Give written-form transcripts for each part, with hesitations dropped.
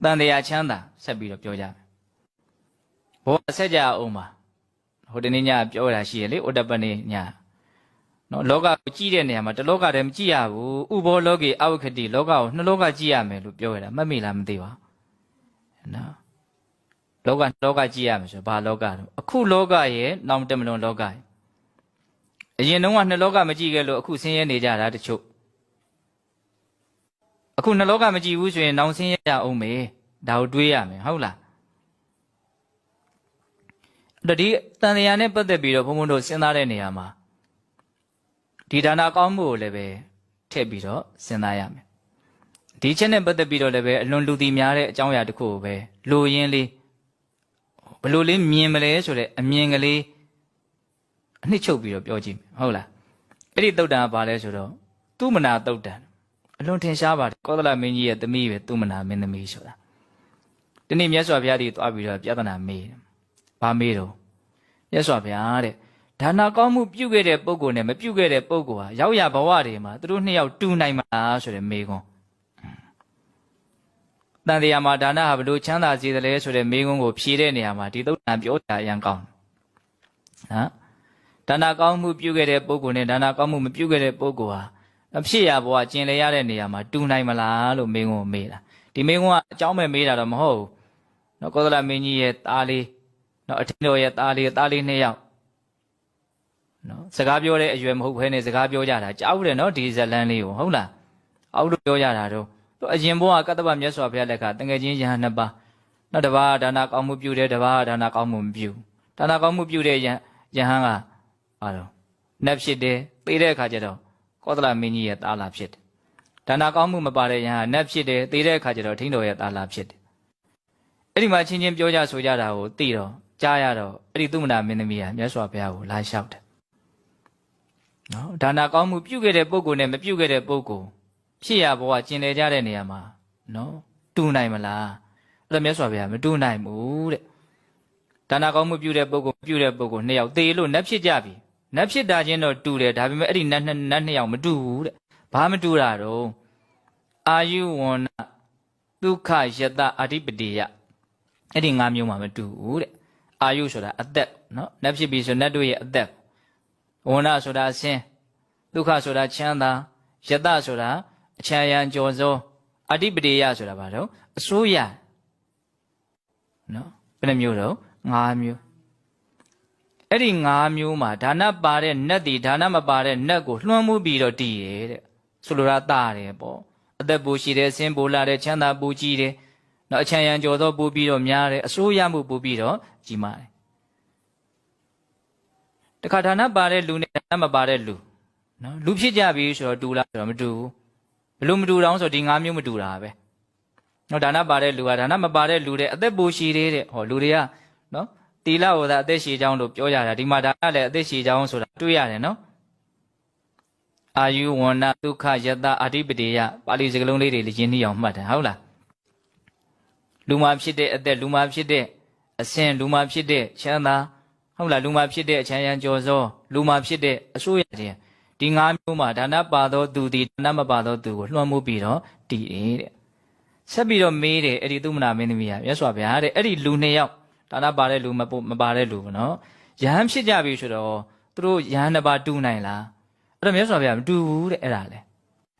တန်တရားချမ်းသာဆက်ပြီးတော့ပြောကြမယ်ဘောဆက်ကြအောင်ပါဟိုတနေ့ညပြောတာရှိရလေဥဒ္ဒပနေညနော်လောကကိုကြည့်တဲ့နေရာမှာတလောကတည်းမကြည့်ရဘူးဥဘောလောကေအဝိခတိလောကကိုနှစ်လောကကြည့်ရမယ်လို့ပြောရတာမှတ်မိလားမသိပါနော်လောကကြည့်ရမယ်ဆိုဘာလောကတော့အခုလောကရဲ့နောင်တမလွန်လောကရဲ့အရင်တုန်းကနှစ်လောကမကြည့်ခဲ့လို့အခုဆင်းရဲနေကြတာတချို့အခုနှစ်လောကမကြည့်ဘူးဆိုရင်နောင်ဆင်းရဲကြအောင်မေဒါကိုတွေးရမယ်ဟုတ်လားအဲ့ဒီတန်တရားနဲ့ပတ်သက်ပြီးတော့ဘုံဘုံတို့စဉ်းစားတဲ့နေရာမှာဒီဒါနကောင်းမှုကိုလည်းပဲထည့်ပြီးတော့စဉ်းစားရမယ်ဒီချက်နဲ့ပတ်သက်ပြီးတော့လည်းပဲအလွန်လူသိများတဲ့အကြောင်းအရာတစ်ခုကိုပဲလိုရင်းလေးဘလို့လေးမြင်မလဲဆိုတဲ့အမြင်ကလေးအနှစ်ချုပ်ပြီးတော့ပြောကြည့်မယ်ဟုတ်လားအဲ့ဒီတုတ်တန်ကဘာလဲဆိုတော့သူမနာတုတ်တန်အလွန်ထင်ရှားပါတယ်ကောသလမင်းကြီးရဲ့သမီးပဲသူမနာမင်းသမီးဆိုတာဒီနေ့မြတ်စွာဘုရားကြီးသွားပြီးတော့ပြဿနာမေးတယ်ဘာမေးတော့မြတ်စွာဘုရားတဲ့ဒါနကောင်းမှုပြုခဲ့တဲ့ပုဂ္ဂိုလ်နဲ့မပြုခဲ့တဲ့ပုဂ္ဂိုလ်ဟာရောက်ရဘဝတွေမှာသူတို့နှစ်ယောက်တူနိုင်မလားဆိုတဲ့မေးခွန်းတန်တရားမှာဒါနဟာဘလို့ချမ်းသာစေတယ်လဲဆိုတဲ့မေးခွန်းကိုဖြေတဲ့နေရာမှာဒီသုတ်တန်ပြောတာအရင်ကောင်းနော်ဒါနကောင်းမှုပြုခဲ့တဲ့ပုဂ္ဂိုလ်နဲ့ဒါနကောင်းမှုမပြုခဲ့တဲ့ပုဂ္ဂိုလ်ဟာအဖြစ်ရဘဝကျင်လည်ရတဲ့နေရာမှာတူနိုင်မလားလို့မေးခွန်းမေးတာဒီမေးခွန်းကအကြောင်းပဲမေးတာတော့မဟုတ်ဘူးနော်ကောသလမင်းကြီးရဲ့သားလေးနော်အထင်တော်ရဲ့သားလေးနှစ်ယောက်နော်စကားပြောတဲ့အရွယ်မဟုတ်ဘဲနဲ့စကားပြောကြတာကြောက်တယ်နော်ဒီဇလန်းလေးကိုဟုတ်လားအောက်လို့ပြောကြတာတော့အရင်ဘုရားကတ္တဗမြတ်စွာဘုရားလက်ကတငယ်ချင်းယဟန်နှစ်ပါးနောက်တစ်ပါးဒါနကောင်းမှုပြုတယ်တစ်ပါးဒါနကောင်းမှုမပြုဒါနကောင်းမှုပြုတဲ့ယဟန်ကဘာလို့နတ်ဖြစ်တယ်သိတဲ့အခါကျတော့ကောသလမင်းကြီးရဲ့သားလာဖြစ်တယ်ဒါနကောင်းမှုမပါတဲ့ယဟန်နတ်ဖြစ်တယ်သိတဲ့အခါကျတော့ထိန်းတော်ရဲ့သားလာဖြစ်တယ်အဲ့ဒီမှာချင်းချင်းပြောကြဆိုကြတာကိုသိတော့ကြားရတော့အဲ့ဒီသူမနာမင်းသမီးကမြတ်စွာဘုရားကိုလာလျှောက်တယ်နော်ဒါနကောင်းမှုပြုခဲ့တဲ့ပုဂ္ဂိုလ်နဲ့မပြုခဲ့တဲ့ပုဂ္ဂိုလ်ဖြစ်ရဘဝကျင်လည်ကြတဲ့နေရာမှာနော်တူနိုင်မလားအဲ့ဒါမြတ်စွာဘုရားမတူနိုင်ဘူးတဲ့ဒါနကောင်းမှုပြုတဲ့ပုဂ္ဂိုလ်ပြုတဲ့ပုဂ္ဂိုလ်နှစ်ယောက်သေလို့နတ်ဖြစ်ကြပြီနတ်ဖြစ်တာချင်းတော့တူတယ်ဒါပေမဲ့အဲ့ဒီနတ်နှစ်ယောက်မတူဘူးတဲ့ဘာမတူတာတော့အာယုဝဏဒုက္ခယတအာဓိပတိယအဲ့ဒီ၅မျိုးမှမတူဘူးတဲ့အာယုဆိုတာအသက်နော်နတ်ဖြစ်ပြီဆိုနတ်တို့ရဲ့အသက်ဝဏဆိုတာအဆင်းဒုက္ခဆိုတာချမ်းသာယတဆိုတာအချမ်းရံကြော်စောအာဓိပတိယဆိုတာဘာတော့အစိုးရနော်ဘယ်နှမျိုးတော့၅မျိုးအဲ့ဒီ၅မျိုးမှာဒါနပါတဲ့နတ်ဒီဒါနမပါတဲ့နတ်ကိုလွှမ်းမိုးပြီးတော့တည်တယ်တဲ့ဆိုလိုတာတာတယ်ပေါ့အသက်ပူရှိတယ်အဆင်းပူလာတယ်ချမ်းသာပူကြီးတယ်နော်အချမ်းရံကြော်သောပူပြီးတော့များတယ်အစိုးရမှုပူပြီးတော့ကြီးမားတယ်တခါဒါနပါတဲ့လူနဲ့ဒါနမပါတဲ့လူနော်လူဖြစ်ကြပြီဆိုတော့တူလားဆိုတော့မတူဘူးဘလို့မတူတော့ဆိုဒီ၅မျိုးမတူတာပဲနော်ဒါနပါတဲ့လူကဒါနမပါတဲ့လူတဲ့အသက်ပူရှိတဲ့ဟောလူတွေကနော်တီလာဟောတာအသက်ရှည်ကြောင်းလို့ပြောကြတာဒီမှာဒါကလည်းအသက်ရှည်ကြောင်းဆိုတာတွေ့ရတယ်နော်အာယုဝဏဒုက္ခယတအာဓိပတိယပါဠိစကားလုံးလေးတွေရင်းနှီးအောင်မှတ်တယ်ဟုတ်လားလူမှာဖြစ်တဲ့အသက်လူမှာဖြစ်တဲ့အဆင်းလူမှာဖြစ်တဲ့ချမ်းသာဟုတ်လားလူမှာဖြစ်တဲ့အချမ်းရံကြော်စောလူမှာဖြစ်တဲ့အစိုးရတဲ့ဒီ၅မျိုးမှာဒါနပါသောသူသည်ဒါနမပါသောသူကိုလွှမ်းမိုးပြီးတော့တည်တယ်တဲ့ဆက်ပြီးတော့မေးတယ်အဲ့ဒီသုမနာမင်းသမီးကမြတ်စွာဘုရားတဲ့အဲ့ဒီလူနှစ်ယောက်ဒါနပါတဲ့လူမပါတဲ့လူပေါ့နော်ယဟန်ဖြစ်ကြပြီဆိုတော့သူတို့ယဟန်နှစ်ပါးတူနိုင်လားအဲ့တော့မြတ်စွာဘုရားမတူဘူးတဲ့အဲ့ဒါလေ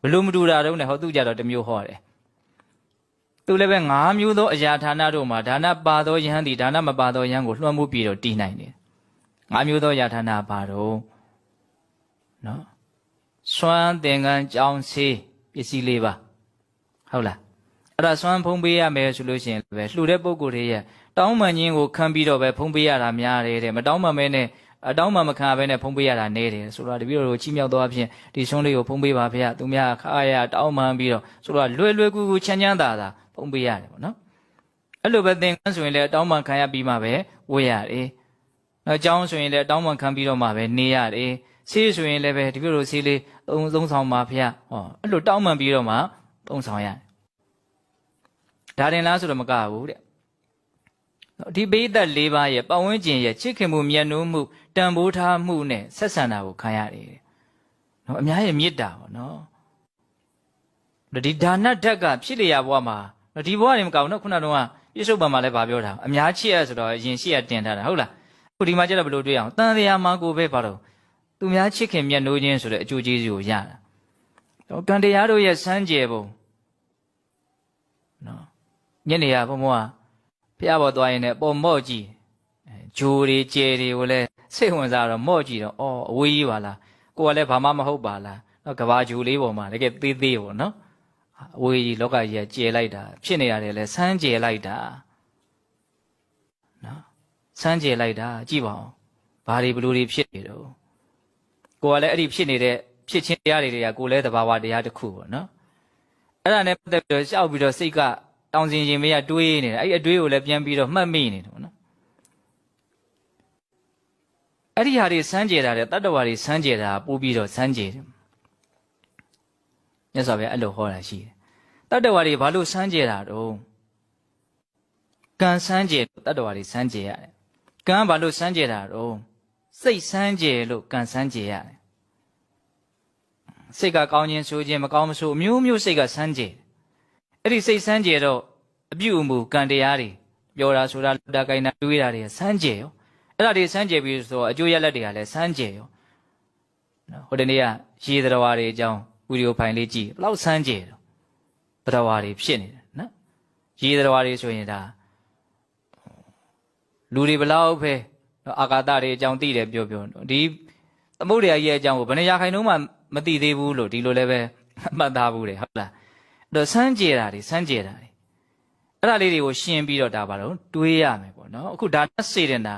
ဘလို့မတူတာတော့နဲ့ဟောသူကြတော့တစ်မျိုးဟောတယ်သူလည်းပဲ၅မျိုးသောအရာဌာနတို့မှာဒါနပါသောယဟန်သည်ဒါနမပါသောယဟန်ကိုလွှမ်းမိုးပြီးတော့တည်နိုင်တယ်၅မျိုးသောအရာဌာနပါတော့နော်စွမ်းသင်္ကန်းကြောင်းဆေးပစ္စည်း၄ပါးဟုတ်လားအဲ့ဒါစွမ်းဖုံးပေးရမယ်ဆိုလို့ရှိရင်ပဲလှူတဲ့ပုဂ္ဂိုလ်တွေရဲ့တောင်းပန်ခြင်းကိုခံပြီးတော့ပဲဖုံးပေးရတာများတယ်တဲ့မတောင်းပန်မဲနဲ့အတောင်းပန်မခံဘဲနဲ့ဖုံးပေးရတာနေတယ်ဆိုတော့တပည့်တော်တို့ချီးမြှောက်သောအဖြစ်ဒီစွမ်းလေးကိုဖုံးပေးပါဖေ။သူများခါရတောင်းပန်ပြီးတော့ဆိုတော့လွယ်ကူကူချမ်းချမ်းသာသာဖုံးပေးရတယ်ပေါ့နော်အဲ့လိုပဲသင်္ကန်းဆိုရင်လည်းတောင်းပန်ခံရပြီးမှပဲဝေးရတယ်နောက်အကြောင်းဆိုရင်လည်းတောင်းပန်ခံပြီးတော့မှပဲနေရတယ်ဆေးဆိုရင်လည်းပဲတပည့်တော်ဆေးလေးသုံးဆောင်ပါဖေ။ဟောအဲ့လိုတောင်းပန်ပြီးတော့မှသုံးဆောင်ရတယ်ဒါတင်လားဆိုတော့မကဘူးတဲ့ဒီပိဋကတ်၄ပါးရဲ့ပတ်ဝန်းကျင်ရဲ့ချစ်ခင်မှုမြတ်နိုးမှုတန်ဖိုးထားမှုနဲ့ဆက်ဆံတာကိုခံရတယ်တဲ့နော်အများရဲ့မေတ္တာပေါ့နော်ဒီဒါနဓာတ်ကဖြစ်လျာဘဝမှာ ဒီဘဝတွေမကောက်နော်ခုနကတော့ပြစ္ဆုတ်ပံမှာလည်းဗာပြောတာအများချစ်ရဆိုတော့ရင်ရှိရတင်ထားတာဟုတ်လားအခုဒီမှာကျတော့ဘယ်လိုတွေ့အောင်တန်တရားမှာကိုပဲဘာလို့သူများချစ်ခင်မြတ်နိုးခြင်းဆိုတဲ့အကျိုးကျေးဇူးကိုရတာတော့ကံတရားတို့ရဲ့စမ်းကြယ်ပုံနော်ညနေရဘုံဘုံကဖျားပေါ်သွားရင်လည်းပေါ်မော့ကြည့်ဂျိုတွေကျယ်တွေကိုလည်းစိတ်ဝင်စားတော့မော့ကြည့်တော့အော်အဝေးကြီးပါလားကိုကလည်းဘာမှမဟုတ်ပါလားနော်ကဘာဂျိုလေးပေါ်မှာတကယ်သေးသေးပေါ့နော်အဝေးကြီးလောကကြီးကကျယ်လိုက်တာဖြစ်နေရတယ်လဲစမ်းကျယ်လိုက်တာနော်စမ်းကျယ်လိုက်တာကြည့်ပါဦးဘာတွေဘလို့တွေဖြစ်နေတော့ကိုကလည်းအဲ့ဒီဖြစ်နေတဲ့ဖြစ်ချင်းတရားတွေကကိုလည်းသဘာဝတရားတစ်ခုပေါ့နော်အဲ့ဒါနဲ့ပတ်သက်ပြီးတော့ရှောက်ပြီးတော့စိတ်ကတောင်စင်ရင်မရတွေးနေတယ်အဲ့ဒီအတွေးကိုလည်းပြန်ပြီးတော့မှတ်မိနေတယ်ပေါ့နော်အဲ့ဒီဟာတွေစမ်းကြယ်တာတဲ့တတ္တဝါတွေစမ်းကြယ်တာပို့ပြီးတော့စမ်းကြယ်တယ်မြတ်စွာဘုရားအဲ့လိုဟောတာရှိတယ်တတ္တဝါတွေဘာလို့စမ်းကြယ်တာတော့ကံစမ်းကြယ်တတ္တဝါတွေစမ်းကြယ်ရတယ်ကံဘာလို့စမ်းကြယ်တာတော့စိတ်စမ်းကြယ်လို့ကံစမ်းကြယ်ရတယ်စိတ်ကကောင်းခြင်းဆိုခြင်းမကောင်းမဆိုအမျိုးမျိုးစိတ်ကစမ်းကြယ်အဲ့ဒီစိတ်စမ်းကြယ်တော့အပြုအမူကံတရားတွေပြောတာဆိုတာလူတာကိုင်းတာတွေးတာတွေစမ်းကြယ်ရောအဲ့ဒါတွေစမ်းကြယ်ပြီးဆိုတော့အကျိုးရလဒ်တွေကလည်းစမ်းကြယ်ရောနော်ဟိုတနေ့ကရေသတ္တဝါတွေအကြောင်းဗီဒီယိုဖိုင်လေးကြည့်ဘယ်လောက်စမ်းကြယ်တော့သတ္တဝါတွေဖြစ်နေတယ်နော်ရေသတ္တဝါတွေဆိုရင်ဒါလူတွေဘယ်လောက်ပဲအာကာသတွေအကြောင်းသိတယ်ပြောဒီသမုဒ္ဒရာကြီးရဲ့အကြောင်းကိုဘယ်နှရာခိုင်နှုန်းမှမသိသေးဘူးလို့ဒီလိုလည်းပဲမှတ်သားဘူးတယ်ဟုတ်လားအဲ့တော့စမ်းကြယ်တာတွေစမ်းကြယ်တာတွေအဲ့ဒါလေးတွေကိုရှင်းပြီးတော့ဒါပါတော့တွေးရမယ်ပေါ့နော်အခုဒါနဲ့စေတင်တာ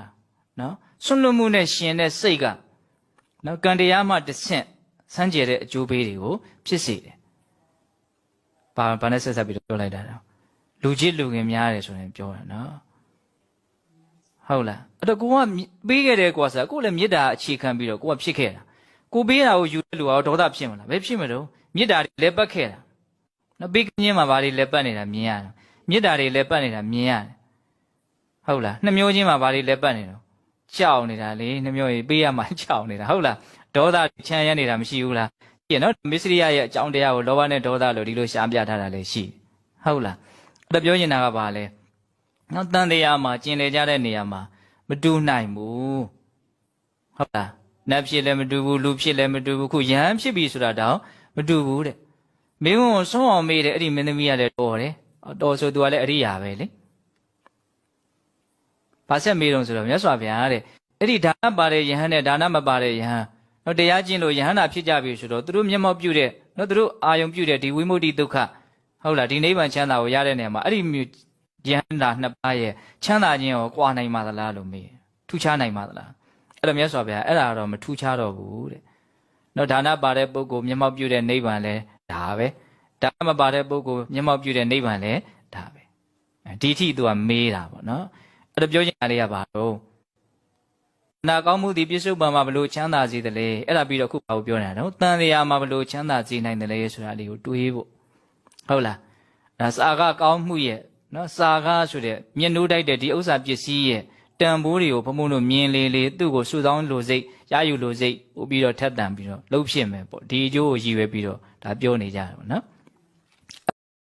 နော်ဆွလွတ်မှုနဲ့ရှင်တဲ့စိတ်ကနော်ကံတရားမှတစ်ဆင့်စမ်းကြယ်တဲ့အကျိုးပေးတွေကိုဖြစ်စေတယ်ဘာနဲ့ဆက်ဆက်ပြီးတော့ပြောလိုက်တာတော့လူချစ်လူငင်များတယ်ဆိုရင်ပြောတာနော်ဟုတ်လားအဲ့တော့ကိုကပေးခဲ့တယ်ကွာဆိုတာကိုလည်းမေတ္တာအခြေခံပြီးတော့ကိုကဖြစ်ခဲ့တာကိုပေးတာကိုယူတဲ့လူကဒေါသဖြစ်မလားဘယ်ဖြစ်မလို့မေတ္တာတွေလည်းပတ်ခဲ့တာနော်ပေးခြင်းမှာဘာတွေလည်းပတ်နေတာမြင်ရတယ်မေတ္တာတွေလည်းပတ်နေတာမြင်ရတယ်ဟုတ်လားနှမျိုးချင်းမှာဘာတွေလည်းပတ်နေတော့ကြောက်နေတာလေနှမျိုးကြီးပေးရမှကြောက်နေတာဟုတ်လားဒေါသချမ်းရနေတာမရှိဘူးလားကြည့်နော်မစ္စရိယရဲ့အကြောင်းတရားကိုလောဘနဲ့ဒေါသလို့ဒီလိုရှားပြထားတာလည်းရှိဟုတ်လားအဲ့တော့ပြောနေတာကဘာလဲနော်တန်တရားမှာကျင်လေကြတဲ့နေရာမှာမတူနိုင်ဘူးဟုတ်လားနတ်ဖြစ်လည်းမတူဘူးလူဖြစ်လည်းမတူဘူးခုယဟန်ဖြစ်ပြီဆိုတာတောင်မတူဘူးတဲ့မင်းကိုဆုံးအောင်မေးတယ်အဲ့ဒီမင်းသမီးကလည်းတော်တယ်တော်ဆိုသူကလည်းအရိယာပဲလေဘာဆက်မေးတော့ဆိုတော့မြတ်စွာဘုရားတဲ့အဲ့ဒီဒါနပါတဲ့ယဟန်နဲ့ဒါနမပါတဲ့ယဟန်နော်တရားကျင့်လို့ယဟန်နာဖြစ်ကြပြီဆိုတော့သူတို့မျက်မှောက်ပြုတဲ့နော်သူတို့အာယုံပြုတဲ့ဒီဝိမု ക്തി ဒုက္ခဟုတ်လားဒီနိဗ္ဗာန်ချမ်းသာကိုရတဲ့နေရာမှာအဲ့ဒီယဟန်နာနှစ်ပါးရဲ့ချမ်းသာခြင်းကိုကွာနိုင်ပါသလားလို့မေးထူးခြားနိုင်ပါသလားအဲ့တော့မြတ်စွာဘုရားအဲ့ဒါတော့မထူးခြားတော့ဘူးတဲ့နော်ဒါနပါတဲ့ပုဂ္ဂိုလ်မျက်မှောက်ပြုတဲ့နိဗ္ဗာန်လဲဒါပဲဒါမပါတဲ့ပုဂ္ဂိုလ်မျက်မှောက်ပြုတဲ့နိဗ္ဗာန်လဲဒါပဲဒီထိသူကမေးတာပေါ့နော်အဲ့တော့ပြောချင်တာလေးကဘာလို့နာကောင်းမှုဒီပြစ္ဆုတ်ပံမှာဘလို့ချမ်းသာစေတယ်လဲအဲ့ဒါပြီးတော့ခုဘာကိုပြောနေတာနော်တန်တရားမှာဘလို့ချမ်းသာစေနိုင်တယ်လဲဆိုတာလေးကိုတွေးဖို့ဟုတ်လားဒါစာကကောင်းမှုရဲ့နော်စာကားဆိုတဲ့မျက်နှိုးတိုက်တဲ့ဒီဥစ္စာပစ္စည်းရဲ့တန်ဖိုးတွေကိုဘုံဘုံတို့မြင်လေလေသူ့ကိုစုဆောင်းလိုစိတ်ရယူလိုစိတ်ပို့ပြီးတော့ထက်တန်ပြီးတော့လှုပ်ဖြစ်မယ်ပေါ့ဒီအကျိုးကိုရည်ရွယ်ပြီးတော့ဒါပြောနေကြတယ်ပေါ့နော်